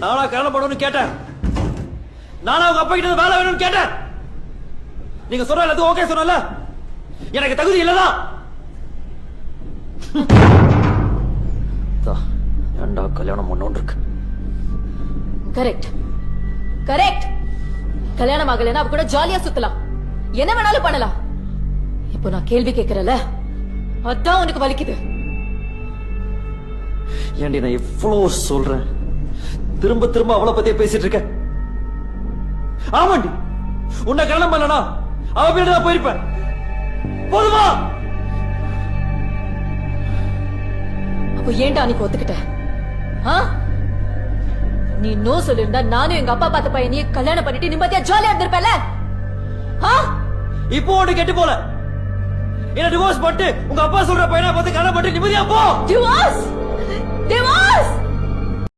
நானா கல்யாணம் பண்ணணும்னு கேட்டேன். நானா உங்க அப்பா கிட்ட வேலை வேணும்னு கேட்டேன். நீங்க சொன்ன எல்லாத்துக்கும் ஓகே சொன்னல. எனக்கு தகுதி இல்லதான். ஏண்டா கல்யாணம் பண்ணோன்னு இருக்கு. Correct correct. கல்யாணம் ஆகலைன்னா அவ கூட ஜாலியா சுத்தலாம், என்ன வேணாலும் பண்ணலாம். இப்போ நான் கேள்வி கேட்கிறல, அதான் உனக்கு வலிக்குது. ஏண்டி நான் இவ்வளவு சொல்றேன், திரும்ப திரும்ப அவளை பத்தியே பேசிட்டு இருக்க. ஆமாண்டி, உன்னை கல்யாணம் பண்ணனா அவ பேரு நான் போயிருப்பேன். போதுமா? அப்போ ஏன்டா நீ ஒத்துக்கிட்ட? நீ நோ சொல்லிருந்தா நானும் எங்க அப்பா பார்த்த பையனையே கல்யாணம் பண்ணிட்டு நிம்மதியா ஜாலியா இருந்திருப்பேல. இப்போ ஒண்ணு கெட்டு போல. என்ன டிவோர்ஸ் பண்ணிட்டு உங்க அப்பா சொல்ற பையனை பார்த்து கல்யாணம் பண்ணிட்டு நிம்மதியா போ. Divorce divorce